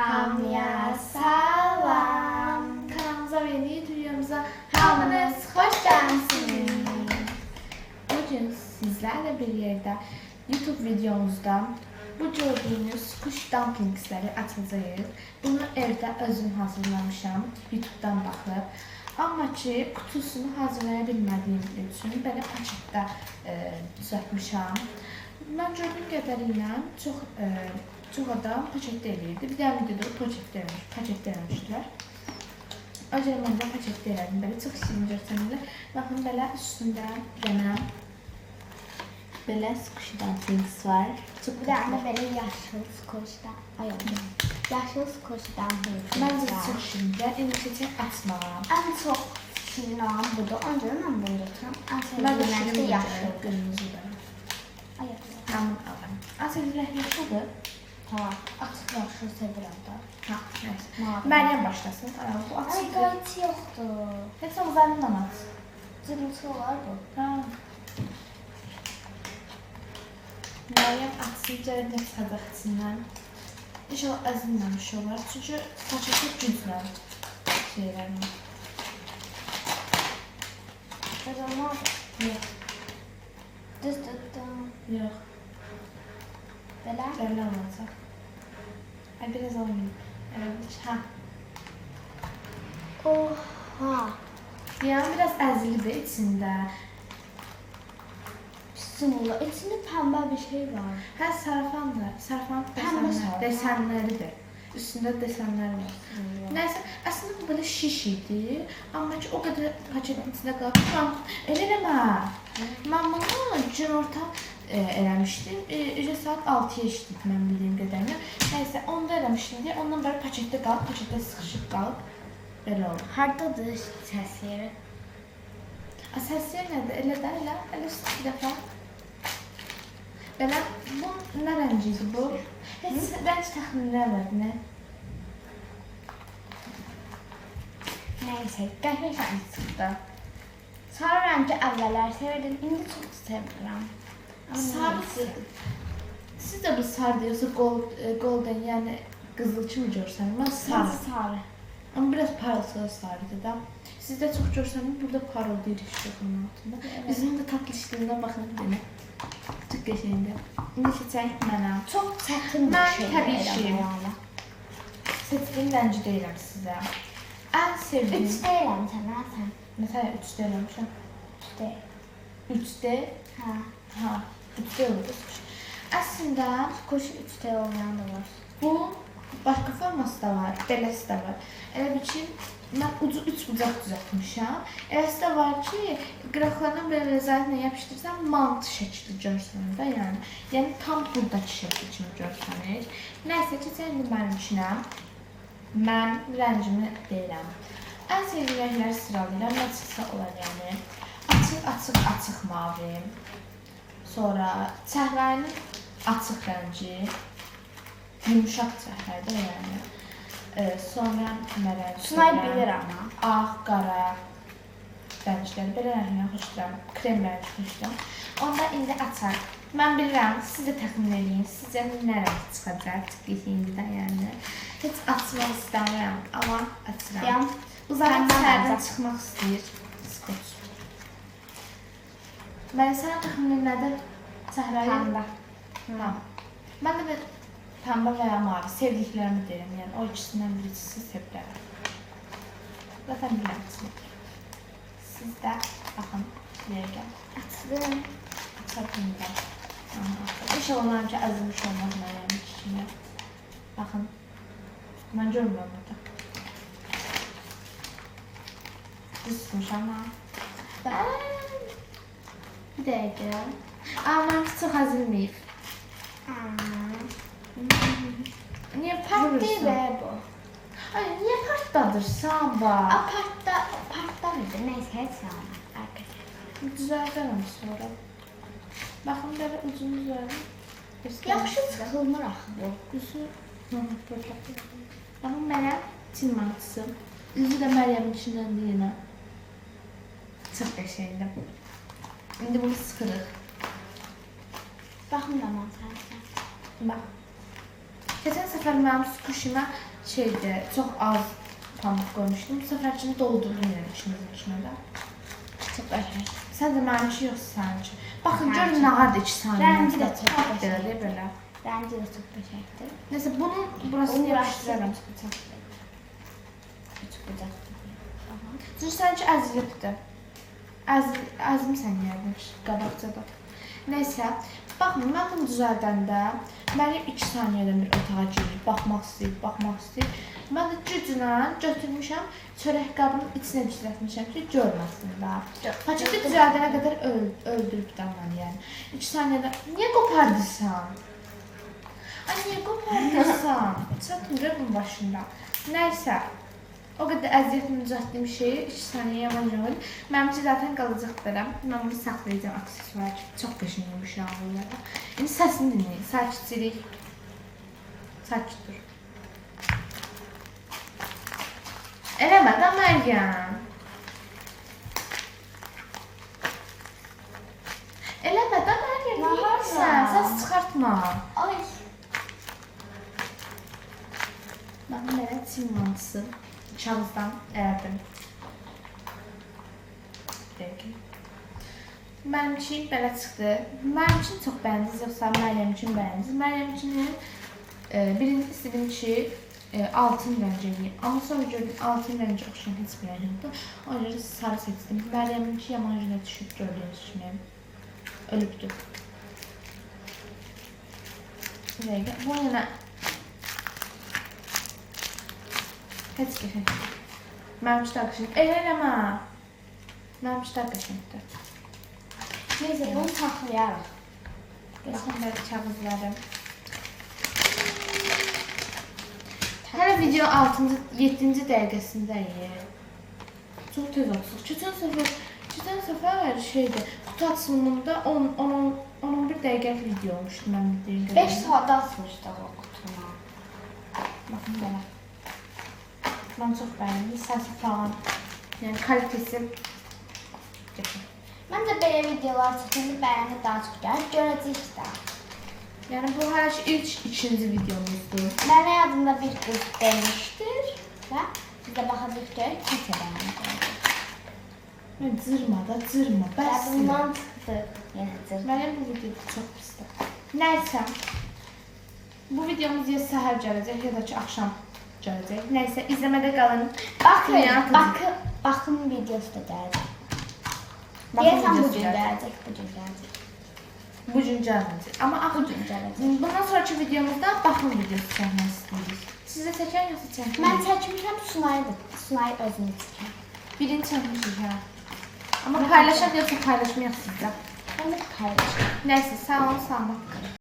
Hamıya salam. Kanalımıza ve yeni videomuza hamınız hoş geldiniz. Bugün sizlerle bir yerde YouTube videomuzda bu gördüğünüz kuş dumplingsleri açacağız. Bunu evde özüm hazırlamışam, YouTube'dan bakıp. Amma ki kutusunu hazırlaya bilmədiyim üçün belə paketdə düzəltmişəm. Mən gördüyüm qədərilə çox adam paketdə eləyirdi. Bir də videoda paketdə eləmişdilər. Acaba mən də paketdə elədim. Belə çox şirin görsənirlər. Baxın, belə üstündə yenə belə squishy dumplings var. Bir də amma belə yaşıl squishy yaşıl squishy dumplings. Məncə çox şirindir. İndi keçək açmağa. Ən çox şirin olan budur. Öncə mən bunu götürəm. Ən Mən də sevdiyim şirin yaşıl. qırmızıdır. Mən bunu alırım. Ən sevdiyim yaşıldır. Tamam. Açıq yaşıl sevirəm də. Ha, neyse. Mavi. Məryəm başlasın. Bu Ay, açıqdır. qayıt yoxdur. Heç o üzərindən aç. Cırıltı olar bu. Ha. Məryəm açsın, görək nə çıxacaq içindən. İnşallah əzilməmiş olar. Çünki paketi güclə şeylərim. Qırılmaz. Yox, Düz tutdum. yox. Belə. Belə olacaq. Ay, biraz olmayayım. Evet, ha. Oha. Yəni, biraz əzilidir içində. Sımlı. İçində pəmbə bir şey var. Hə, sarıfandır. Sarıfan Pəmbə sarıfan. desenləridir. Üstündə desenlər var. Nəysə, əslində bu belə şiş idi. Amma ki, o qədər paketin içində qalıb. Elə eləmə. Mən bunu günorta eləmişdim. Saat 6-ya işləyib mən bildiyim qədərilə. Nəysə, onda eləmişdim deyə ondan belə paketdə qalıb, paketdə sıxışıb qalıb. Belə oldu. Hardadır səs yeri? Səs yeri nədir? Elə də, elə bir dəfə. Belə, bu nə rəngiydi bu? Heç rəng təxminlər var, nə? Nəysə, qəfil rəng çıxdı. Sarı rəngi əvvəllər sevirdim, indi çox sevirəm. Sarıdır. Siz də bu sarıdır, yoxsa golden, yəni qızıl kimi görsənir? Mən sarı. Sarı. Amma biraz parıltılı sarıdır da. Sizdə çox görsənir, burada parıldayır işlərin altında. Bizim də tatlı işlərindən baxın bir dənə. Çox qəşəngdir. İndi keçək mənə. Çox çətin bir Mən şey. təbii ki, seçdiyim rəngi deyirəm sizə. Ən sevdiyim... 3 deyiləm sənə, sən. Məsələn, 3 deyirəmişəm. 3 deyil. 3D? Hə. Ha, 3D olur. Əslində, Koşu 3 deyil olmayan da var. bu başqa forması da var, beləsi də var. Elə bir ki, mən ucu 3 bucaq düzəltmişəm. Eləsi də var ki, qıraqlarına belə rəzayətlə yapışdırsan, mantı şəkli görsənir də, yəni tam buradakı şəkli kimi görsənir. Nəysə, keçək indi mənimkinə. Mən rəngimi deyirəm. Ən sevdiyim rəngləri sıralayıram, nə çıxsa olar yəni. Açıq mavi. Sonra çəhrayının açıq rəngi. Yumuşaq çəhraydır yəni. Sonra mərəng. Sunay bilir amma. Ağ, qara rəngləri. Belə rəngləri xoşlayıram. Krem rəngi xoşlayıram. Onda indi açaq. Mən bilirəm, siz də təxmin edin. Sizcə nə rəng çıxacaq? Çıxıyınca yəni. Heç açmaq istəmirəm, amma açıram. Uzaqdan çərdən çıxmaq istəyir. Skoç. Mən sənə təxmin nədir? Çəhrayı? Pəmbə. Mən də pəmbə və ya mavi sevdiklərimi deyirəm. Yəni, o ikisindən birisi sevirəm. Zaten bilirəm. Siz də baxın, şuraya gəl. Açdım. Açardım da. İnşallah onların ki, əzilmiş olmaz mənim kimi. Baxın. Mən görmürəm burada. Düz tutmuş ama. Bir dəqiqə. Amma çox əzilməyib. Niyə Partlayır partlayırsan? be bu. Ay, niyə partladırsan bax? Partlamıydı. Neyse, heç yana. Arkadaşlar. Düzəldərəm sonra. Baxın, belə ucunu düzəldim. Yaxşı çıxılmır axı bu. Üzü... Baxın, mənə Çin mantısı. Üzü də Məryəmin içindəndir yenə. Çox qəşəngdir. İndi bunu sıxırıq. Baxın da mən sənsən. Bax. Keçən səfər mənim sukuşima şeydi, çox az pamuk qoymuşdum. Bu səfər üçün doldurdum yəni işimizin içinə də. Çox qəşəng. Sən də mənim üçün yoxsa sənin üçün. Baxın, görün nə qardı 2 saniyə. Rəngi də çox qəşəngdir belə. Rəngi də çox qəşəngdir. Nəysə, bunun burasını yapışdıraram. Çünki səninki əzilibdir. Əzmisən yəni, qabaqcada. Nəysə, baxın, mən bunu düzəldəndə mənim 2 saniyədən bir otağa girir, baxmaq istəyir. Mən də güclə götürmüşəm, çörək qabının içinə gizlətmişəm ki, görməsin də. Paketi düzəldənə qədər öldürüb də mən yəni. 2 saniyədən, niyə qopardırsan? Ay, niyə qopardırsan? Çatmır bunun başında. Nəysə. O qədər əziyyətlə düzəltdiyim şeyi 2 saniyə yavaş-yavaş. Mənim üçün zaten qalacaqdır. Mən bunu saxlayacağım aksesuar kimi. Çox qəşəng yumuşaq olur. İndi səsini dinləyin. Sakitçilik. Sakit dur. Eləmə də Məryəm. Eləmə də Məryəm. Nəyirsən? Səs çıxartma. Ay. Baxın, belə çiğmantısı. Kağızdan ərdim. Mənimki belə çıxdı. Mənim üçün çox bəyəndiniz, yoxsa Məryəm üçün bəyəndiniz. Məryəm üçün birinci istədim ki, altın rəngi eləyim. Amma sonra gördüm, altın rəngi oxşayan heç bir rəng yoxdur. Ona görə sarı seçdim. Məryəminki yaman günə düşüb gördüyünüz kimi. Ölübdür. Bu yana heç qəşəng. Mənim üçün daha qəşəng. Eləmə. Mənim üçün daha qəşəngdir. Neyse, bunu saxlayarıq. Baxın, belə kağızlarım. Hələ video 7-ci dəqiqəsindəyik. Çox tez olsun. Keçən səfər şeydir, qutu açılımında 10-11 dəqiqəlik video olmuşdu mən videoyu. 5 saat açmışdı o qutunu. Baxın, belə. Mən çox bəyəndim, səsi falan, yəni kalitesi gətir. Mən də belə videolar çəkəndə bəyəni daha çox gəlir, görəcəyik də. Yəni bu hələ ki ilk ikinci videomuzdur. Mənə yadımda bir qız demişdir və biz də baxacaq görək, neçə bəyəni görəcək. Cırma da, cırma, bəsdir. Bundan çıxdı, yenə cırdı. Mənim bu videoda çox pisdir. Nəysə, bu videomuz ya səhər gələcək, ya da ki axşam gələcək. Nəysə, izləmədə qalın. Baxın videosu da gələcək. Deyəsən bu gün gələcək. Bu gün gəlməyəcək. Amma Bu gün gələcək. bundan sonraki videomuzda baxın videosu çəkmək istəyirik. Siz də çəkən yoxsa çəkmək? Mən çəkmişəm, Sunay özünü çəkəm. Birini çəkmişik, hə. Amma paylaşaq yoxsa paylaşmayaq sizdə. Mən də paylaşım. Nəysə, sağ olun, salamat qalın.